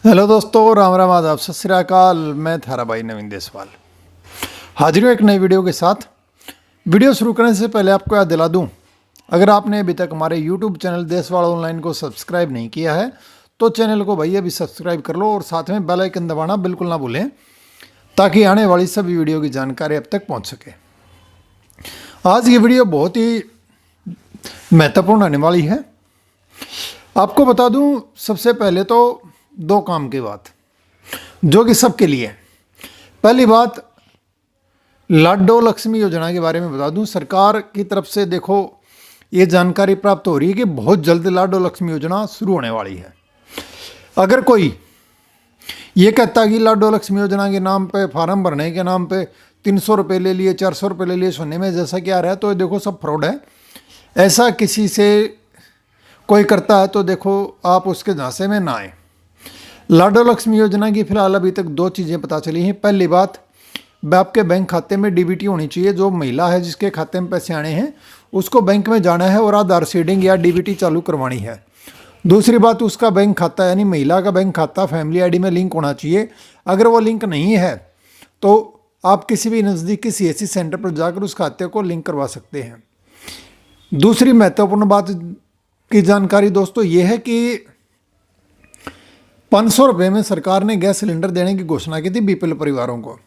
Hello दोस्तों, राम राम, आदाब, सत श्री अकाल। मैं थारा भाई नवीन देसवाल हाजिर हूँ एक नई वीडियो के साथ। वीडियो शुरू करने से पहले आपको याद दिला दूँ, अगर आपने अभी तक हमारे यूट्यूब चैनल देसवाल ऑनलाइन को सब्सक्राइब नहीं किया है तो चैनल को भैया अभी सब्सक्राइब कर लो और साथ में बेल आइकन दबाना बिल्कुल ना भूलें, ताकि आने वाली सभी वीडियो की जानकारी अब तक पहुँच सके। आज की वीडियो बहुत ही महत्वपूर्ण होने वाली है। आपको बता दूं, सबसे पहले तो दो काम की बात जो कि सबके लिए। पहली बात, लाडो लक्ष्मी योजना के बारे में बता दूं। सरकार की तरफ से देखो ये जानकारी प्राप्त हो रही है कि बहुत जल्द लाडो लक्ष्मी योजना शुरू होने वाली है। अगर कोई ये कहता कि लाडो लक्ष्मी योजना के नाम पे, फॉर्म भरने के नाम पे 300 रुपये ले लिए, 400 रुपये ले लिए, सुनने में जैसा क्या रहा है, तो देखो सब फ्रॉड है। ऐसा किसी से कोई करता है तो देखो आप उसके झांसे में ना आए। लाडो लक्ष्मी योजना की फिलहाल अभी तक दो चीज़ें पता चली हैं। पहली बात, आपके बैंक खाते में डीबीटी होनी चाहिए। जो महिला है जिसके खाते में पैसे आने हैं उसको बैंक में जाना है और आधार सीडिंग या डीबीटी चालू करवानी है। दूसरी बात, उसका बैंक खाता यानी महिला का बैंक खाता फैमिली आईडी में लिंक होना चाहिए। अगर वो लिंक नहीं है तो आप किसी भी नज़दीकी सीएससी सेंटर पर जाकर उस खाते को लिंक करवा सकते हैं। दूसरी महत्वपूर्ण बात की जानकारी दोस्तों ये है कि 500 रुपये में सरकार ने गैस सिलेंडर देने की घोषणा की थी बीपीएल परिवारों को।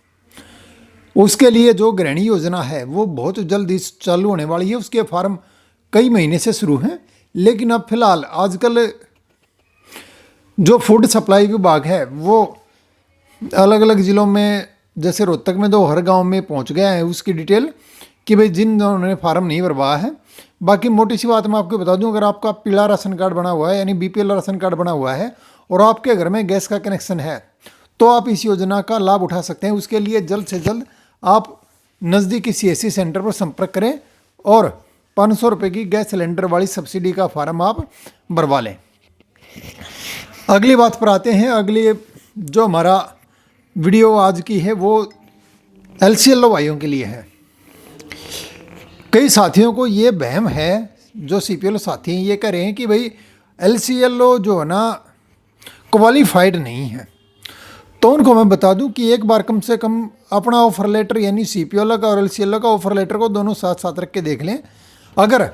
उसके लिए जो गृहिणी योजना है वो बहुत जल्द ही चालू होने वाली है। उसके फॉर्म कई महीने से शुरू हैं, लेकिन अब फिलहाल आजकल जो फूड सप्लाई विभाग है वो अलग अलग ज़िलों में, जैसे रोहतक में तो हर गांव में पहुंच गया है उसकी डिटेल कि भाई जिन्होंने फार्म नहीं भरवाया है। बाकी मोटी सी बात मैं आपको बता दूं, अगर आपका पीला राशन कार्ड बना हुआ है यानी बीपीएल राशन कार्ड बना हुआ है और आपके घर में गैस का कनेक्शन है तो आप इस योजना का लाभ उठा सकते हैं। उसके लिए जल्द से जल्द आप नज़दीकी सीएससी सेंटर पर संपर्क करें और 500 रुपये की गैस सिलेंडर वाली सब्सिडी का फार्म आप भरवा लें। अगली बात पर आते हैं। अगली जो हमारा वीडियो आज की है वो एलसीएलओ भाइयों के लिए है। कई साथियों को ये वहम है, जो सीपीएलओ साथी हैं ये कह रहे हैं कि भाई एलसीएलओ जो है ना क्वालिफाइड नहीं है। तो उनको मैं बता दूं कि एक बार कम से कम अपना ऑफर लेटर यानी सीपीएलओ का और एलसीएलओ का ऑफर लेटर को दोनों साथ साथ रख के देख लें। अगर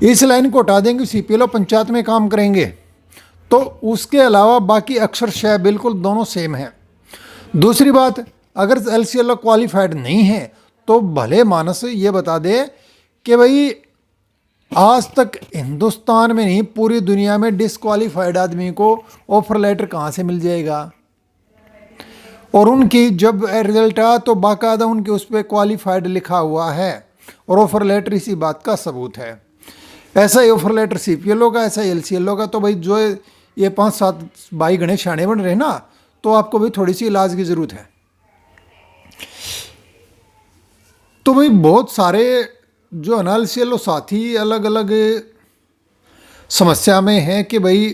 इस लाइन को हटा देंगे, सीपीएलओ पंचायत में काम करेंगे, तो उसके अलावा बाकी अक्षरशः बिल्कुल दोनों सेम है। दूसरी बात, अगर एलसीएलओ क्वालिफाइड नहीं है तो भले मानस ये बता दे कि भाई आज तक हिंदुस्तान में नहीं पूरी दुनिया में डिस्क्वालीफाइड आदमी को ऑफर लेटर कहाँ से मिल जाएगा। और उनकी जब रिजल्ट आया तो बाकायदा उनके उस पर क्वालिफाइड लिखा हुआ है और ऑफर लेटर इसी बात का सबूत है। ऐसा ही ऑफर लेटर सीपीएलओ का, ऐसा ही एलसीएलओ का। तो भाई जो ये 5-7 भाई गणेश शाणे बन रहे ना, तो आपको भी थोड़ी सी इलाज की ज़रूरत है। तो भाई बहुत सारे जो एलसीएलओ साथी अलग अलग समस्या में हैं कि भाई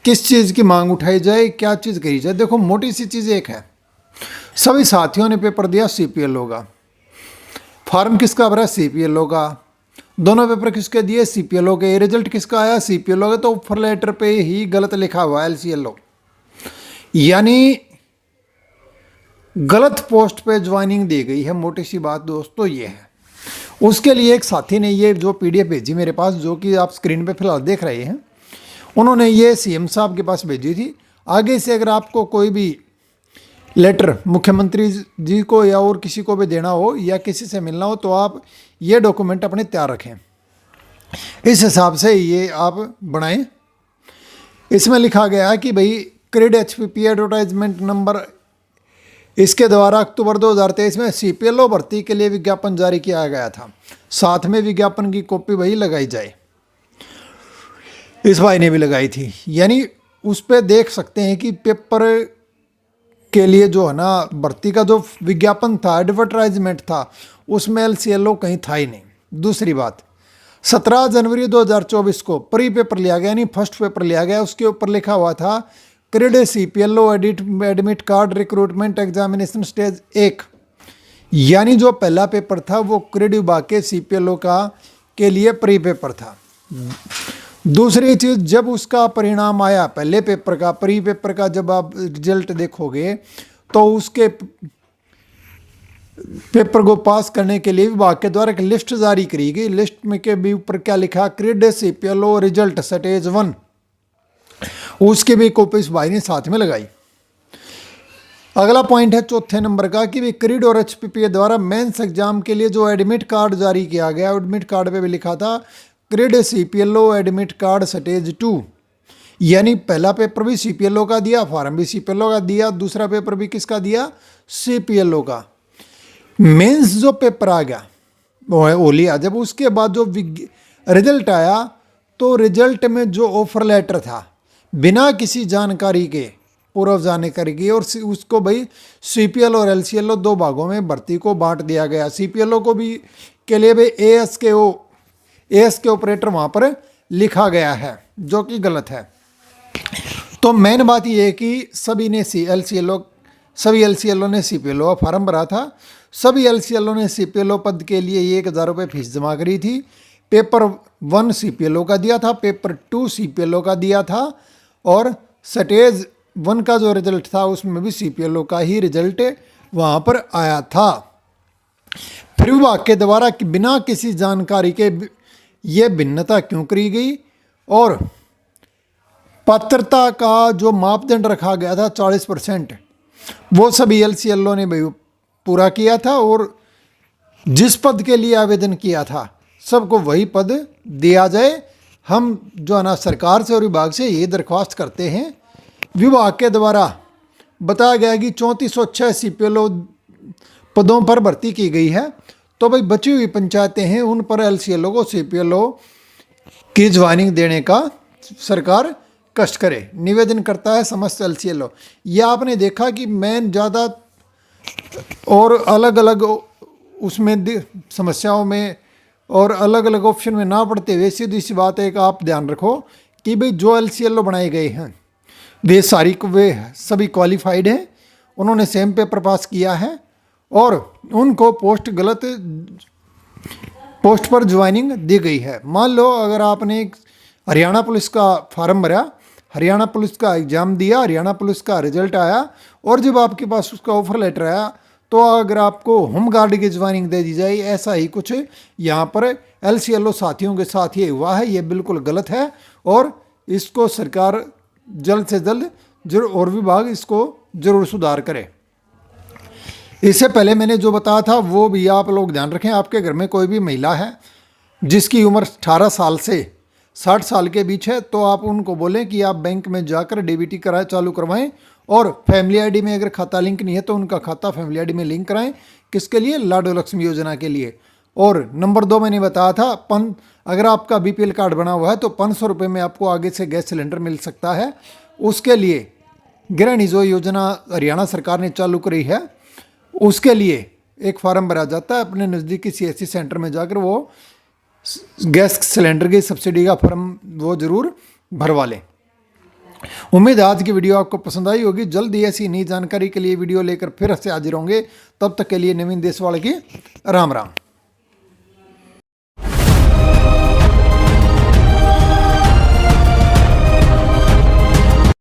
किस चीज़ की मांग उठाई जाए, क्या चीज़ करी जाए। देखो मोटी सी चीज़ एक है, सभी साथियों ने पेपर दिया सीपीएलओ का, फॉर्म किसका भरा सीपीएलओ का, दोनों पेपर किसके दिए सीपीएलओ के, रिजल्ट किसका आया सीपीएलओ का। तो ऑफर लेटर पे ही गलत लिखा हुआ है एलसीएलओ, यानी गलत पोस्ट पे ज्वाइनिंग दी गई है। मोटी सी बात दोस्तों ये है। उसके लिए एक साथी ने ये जो पीडीएफ भेजी मेरे पास, जो कि आप स्क्रीन पे फिलहाल देख रहे हैं, उन्होंने ये सीएम साहब के पास भेजी थी। आगे से अगर आपको कोई भी लेटर मुख्यमंत्री जी को या और किसी को भी देना हो या किसी से मिलना हो तो आप ये डॉक्यूमेंट अपने तैयार रखें। इस हिसाब से ये आप बनाएं। इसमें लिखा गया है कि भाई क्रेड एचपीपी एडवर्टाइजमेंट नंबर, इसके द्वारा अक्टूबर 2023 में सीपीएलओ भर्ती के लिए विज्ञापन जारी किया गया था। साथ में विज्ञापन की कॉपी वही लगाई जाए। इस भाई ने भी लगाई थी, यानी उस पर देख सकते हैं कि पेपर के लिए जो है ना भर्ती का जो विज्ञापन था, एडवर्टाइजमेंट था, उसमें एलसीएलओ कहीं था ही नहीं। दूसरी बात, 17 जनवरी 2024 को प्री पेपर लिया गया यानी फर्स्ट पेपर लिया गया। उसके ऊपर लिखा हुआ था क्रेड CPLO admit card recruitment examination stage 1, यानी जो पहला पेपर था वो क्रेड विभाग के सीपीएलओ का के लिए प्री पेपर था। दूसरी चीज़, जब उसका परिणाम आया पहले पेपर का, प्री पेपर का जब आप रिजल्ट देखोगे तो उसके पेपर को पास करने के लिए विभाग के द्वारा एक लिस्ट जारी करी गई। लिस्ट में के भी ऊपर क्या लिखा, क्रेड CPLO रिजल्ट स्टेज 1, उसके भी कॉपी इस भाई ने साथ में लगाई। अगला पॉइंट है चौथे नंबर का कि भी क्रीड और HPPA द्वारा मेंस एग्जाम के लिए जो एडमिट कार्ड जारी किया गया, एडमिट कार्ड पे भी लिखा था creed CPLO admit card stage 2, यानी पहला पेपर भी CPLO का दिया, फॉर्म भी CPLO का दिया, दूसरा पेपर भी किसका दिया, CPLO का। मेंस जो पेपर आ गया वो है ओलिया, जब उसके बाद जो रिजल्ट आया तो रिजल्ट में जो ऑफर लेटर था बिना किसी जानकारी के, पूर्व जानकारी की, और उसको भाई CPL और LCLO दो भागों में भर्ती को बांट दिया गया। CPLO को भी के लिए भाई AS के ऑपरेटर वहाँ पर लिखा गया है, जो कि गलत है। तो मेन बात यह है कि सभी LCLO ने CPLO का फॉर्म भरा था, सभी LCLO ने CPLO पद के लिए 1000 रुपये फीस जमा करी थी। पेपर 1 CPLO का दिया था, पेपर 2 CPLO का दिया था, और स्टेज 1 का जो रिजल्ट था उसमें भी CPLO का ही रिजल्ट वहाँ पर आया था। फिर विभाग के द्वारा बिना किसी जानकारी के ये भिन्नता क्यों करी गई, और पात्रता का जो मापदंड रखा गया था 40%, वो सभी LCLO ने भाई पूरा किया था, और जिस पद के लिए आवेदन किया था सबको वही पद दिया जाए। हम जो है ना सरकार से और विभाग से ये दरख्वास्त करते हैं। विभाग के द्वारा बताया गया कि 3406 CPLO पदों पर भर्ती की गई है, तो भाई बची हुई पंचायतें हैं उन पर LCLO को CPLO की ज्वाइनिंग देने का सरकार कष्ट करे, निवेदन करता है समस्त LCLO। यह आपने देखा कि मैं ज़्यादा और अलग अलग उसमें समस्याओं में और अलग अलग ऑप्शन में ना पड़ते हुए सीधी सी बात है कि आप ध्यान रखो कि भाई जो LCLO बनाए गए हैं वे सभी क्वालिफाइड हैं, उन्होंने सेम पेपर पास किया है, और उनको गलत पोस्ट पर ज्वाइनिंग दी गई है। मान लो अगर आपने हरियाणा पुलिस का फॉर्म भरा, हरियाणा पुलिस का एग्ज़ाम दिया, हरियाणा पुलिस का रिजल्ट आया, और जब आपके पास उसका ऑफर लेटर आया तो अगर आपको होम गार्ड की ज्वाइनिंग दे दी जाए, ऐसा ही कुछ यहाँ पर LCLO साथियों के साथ ये हुआ है। ये बिल्कुल गलत है, और इसको सरकार जल्द से जल्द जरूर, और विभाग इसको जरूर सुधार करे। इससे पहले मैंने जो बताया था वो भी आप लोग ध्यान रखें। आपके घर में कोई भी महिला है जिसकी उम्र 18 साल से 60 साल के बीच है, तो आप उनको बोलें कि आप बैंक में जाकर DBT चालू करवाएं, और फैमिली ID में अगर खाता लिंक नहीं है तो उनका खाता फैमिली ID में लिंक कराएं। किसके लिए? लाडो लक्ष्मी योजना के लिए। और नंबर 2 मैंने बताया था, अगर आपका BPL कार्ड बना हुआ है तो 500 रुपये में आपको आगे से गैस सिलेंडर मिल सकता है। उसके लिए गृहिणी जो योजना हरियाणा सरकार ने चालू करी है, उसके लिए एक फार्म भरा जाता है। अपने नज़दीकी CSC सेंटर में जाकर वो गैस सिलेंडर की सब्सिडी का फॉर्म वो ज़रूर भरवा लें। उम्मीद है आज की वीडियो आपको पसंद आई होगी। जल्दी ऐसी नई जानकारी के लिए वीडियो लेकर फिर से हाजिर होंगे। तब तक के लिए नवीन देशवाल की राम राम।